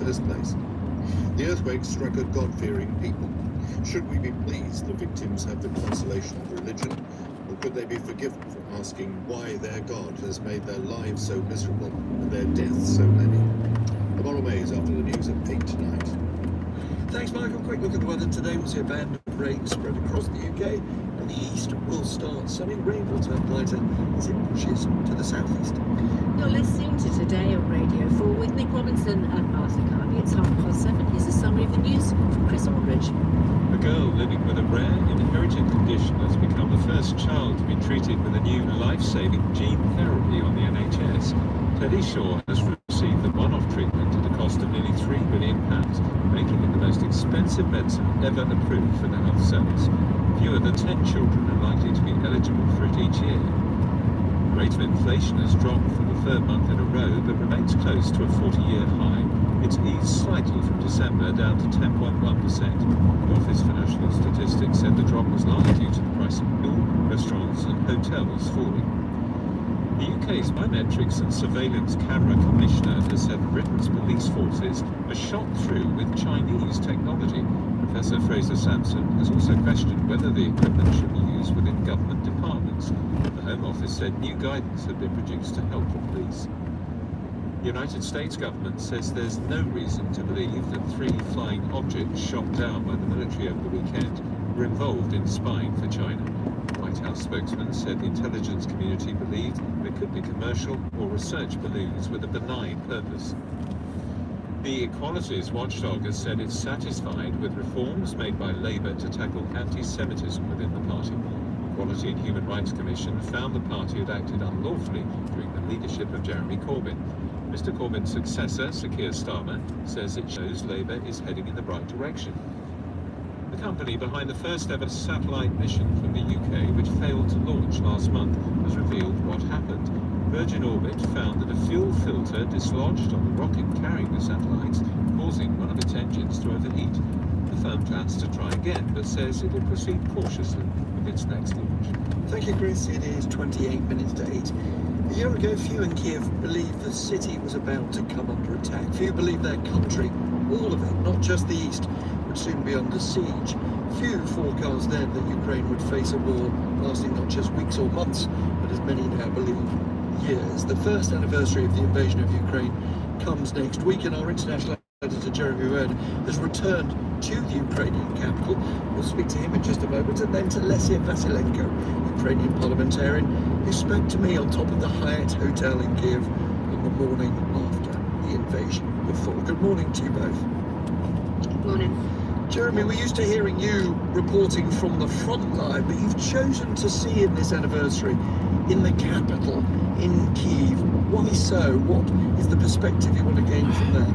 first place. The earthquake struck a God-fearing people. Should we be pleased the victims have the consolation of religion, or could they be forgiven for asking why their God has made their lives so miserable and their deaths so many? The moral maze after the news at 8 tonight. Thanks, Michael. Quick look at the weather today. We'll see a band of rain spread across the UK, and the east will start sunny. Rain will turn lighter as it pushes to the southeast. You're listening to Today on Radio 4 with Nick Robinson and Martha Carney. It's 7:30. Here's a summary of the news from Chris Aldridge. A girl living with a rare inherited condition has become the first child to be treated with a new life-saving gene therapy on the NHS. Teddy Shaw has received the one-off treatment at a cost of nearly £3 billion, making it the most expensive medicine ever approved for the health service. Fewer than 10 children are likely to be eligible for it each year. The rate of inflation has dropped for the third month in a row, but remains close to a 40-year high. It's eased slightly from December, down to 10.1%. The Office for National Statistics said the drop was largely due to the price of fuel, restaurants and hotels falling. The UK's Biometrics and Surveillance Camera Commissioner has said Britain's police forces are shot through with Chinese technology. Professor Fraser Sampson has also questioned whether the equipment should be used within government departments. The Home Office said new guidance had been produced to help the police. The United States government says there's no reason to believe that 3 flying objects shot down by the military over the weekend were involved in spying for China. The White House spokesman said the intelligence community believed there could be commercial or research balloons with a benign purpose. The Equalities Watchdog has said it's satisfied with reforms made by Labour to tackle anti-Semitism within the party. The Equality and Human Rights Commission found the party had acted unlawfully during the leadership of Jeremy Corbyn. Mr Corbyn's successor, Sir Keir Starmer, says it shows Labour is heading in the right direction. The company behind the first ever satellite mission from the UK, which failed to launch last month, has revealed what happened. Virgin Orbit found that a fuel filter dislodged on the rocket carrying the satellites, causing one of its engines to overheat. The firm plans to try again, but says it will proceed cautiously with its next launch. Thank you, Chris. It is 28 minutes to 8. A year ago, few in Kiev believed the city was about to come under attack. Few believed their country, all of it, not just the east, would soon be under siege. Few forecast then that Ukraine would face a war lasting not just weeks or months, but as many now believe, years. The first anniversary of the invasion of Ukraine comes next week, and our international editor Jeremy Word has returned to the Ukrainian capital. We'll speak to him in just a moment, and then to Lesia Vasilenko, Ukrainian parliamentarian, who spoke to me on top of the Hyatt Hotel in Kiev on the morning after the invasion of fall. Good morning to you both. Good morning. Jeremy, we're used to hearing you reporting from the front line, but you've chosen to see in this anniversary in the capital, in Kiev. Why so? What is the perspective you want to gain from there?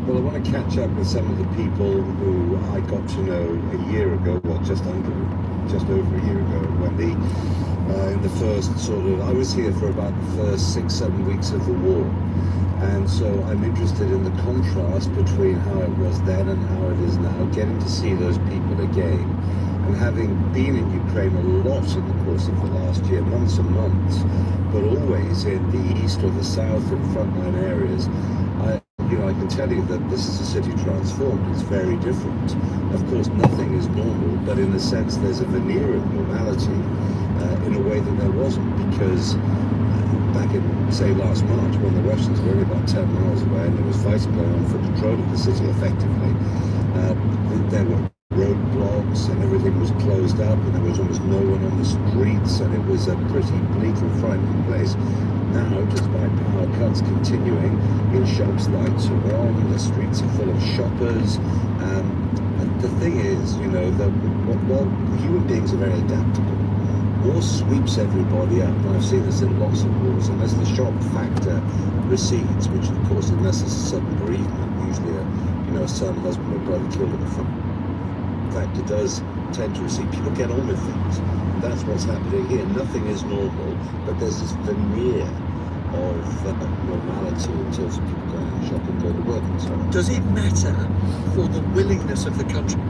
Well, I want to catch up with some of the people who I got to know a year ago, well, just over a year ago, when in the first I was here for about the first 6-7 weeks of the war. And so I'm interested in the contrast between how it was then and how it is now, getting to see those people again. And having been in Ukraine a lot in the course of the last year, months and months, but always in the east or the south and frontline areas, I can tell you that this is a city transformed. It's very different. Of course, nothing is normal, but in a sense, there's a veneer of normality in a way that there wasn't, because back in, say, last March, when the Russians were only about 10 miles away and there was fighting going on for control of the city effectively, there were roadblocks and everything was closed up and there was almost no one on the streets, and it was a pretty bleak and frightening place. Now, despite power cuts continuing, in shops lights are on, the streets are full of shoppers. And the thing is, that while human beings are very adaptable, war sweeps everybody up. And I've seen this in lots of wars. Unless the shock factor recedes, which of course, unless it's a sudden bereavement, usually a son, husband or brother killed in a fight. In fact, it does tend to recede. People get on with things. That's what's happening here. Nothing is normal, but there's this veneer of normality in terms of people going to shop and going to work and so on. Does it matter for the willingness of the country?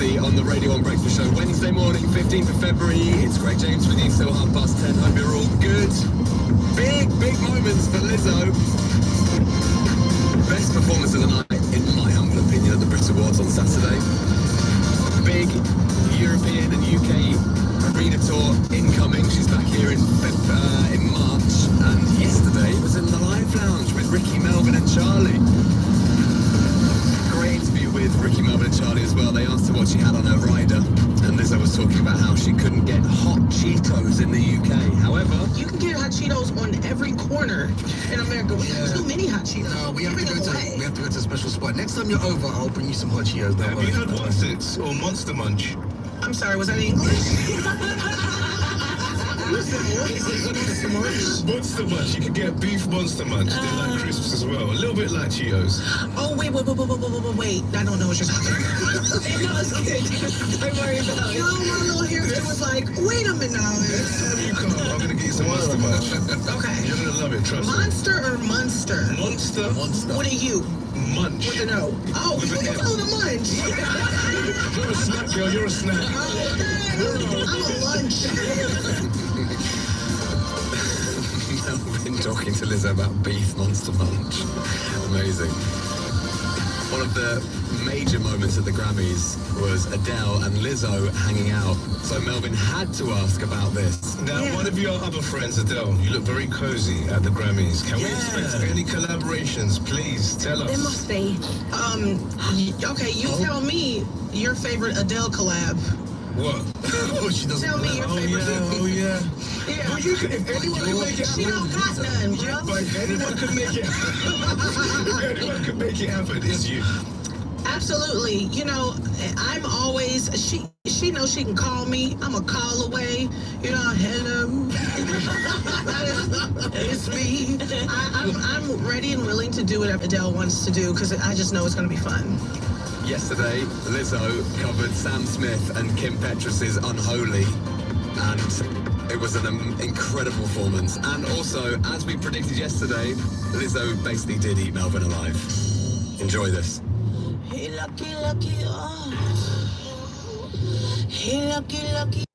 Family on the Radio 1 Breakfast Show. Wednesday morning, 15th of February. It's Greg James with you till 10:30. Hope you're all good. Big moments for Lizzo. Best performance of the night, in my humble opinion, at the Brit Awards on Saturday. Big European and UK arena tour incoming. She's back here in March, and yesterday was in the Live Lounge with Ricky, Melvin and Charlie. Great interview with Ricky, Melvin and Charlie as well. They asked her what she had on her rider, and Lizzo was talking about how she couldn't get hot Cheetos in the UK. However, you can get hot Cheetos on every corner in America. We have too many hot Cheetos. No, we have to go to a special spot. Next time you're over, I'll bring you some hot Cheetos. Have you had Wansits or Monster Munch? I'm sorry, was that English? Monster Munch. You can get beef Monster Munch. They're like crisps as well. A little bit like Cheetos. Oh, wait. I don't know what you're talking about. No, it's okay. Don't worry about it. No, my little hair was like, wait a minute now. Next time you come, I'm going to get you some Monster Munch. Okay. You're going to love it, trust me. Monster or Munster? Monster. What are you? Munch. With an O. Oh, you call it a munch. You're a snack, girl. You're a snack. I'm a lunch. I've been talking to Lizzo about beef Monster Munch. Amazing. One of the major moments at the Grammys was Adele and Lizzo hanging out. So Melvin had to ask about this. Now, one of your other friends, Adele, you look very cozy at the Grammys. Can we expect any collaborations? Please tell us. There must be. Okay, you tell me your favorite Adele collab. What? She doesn't Tell me your favorite. Oh yeah. Yeah. Well, if anyone can make it happen, She don't got none, bro. but if anyone can make it happen, it's you. Absolutely. You know, I'm always, she knows she can call me. I'm a call away. You know, hello. It's me. I'm ready and willing to do whatever Adele wants to do because I just know it's going to be fun. Yesterday, Lizzo covered Sam Smith and Kim Petras' Unholy, and it was an incredible performance. And also, as we predicted yesterday, Lizzo basically did eat Melvin alive. Enjoy this. Hey, lucky, oh. Hey, lucky.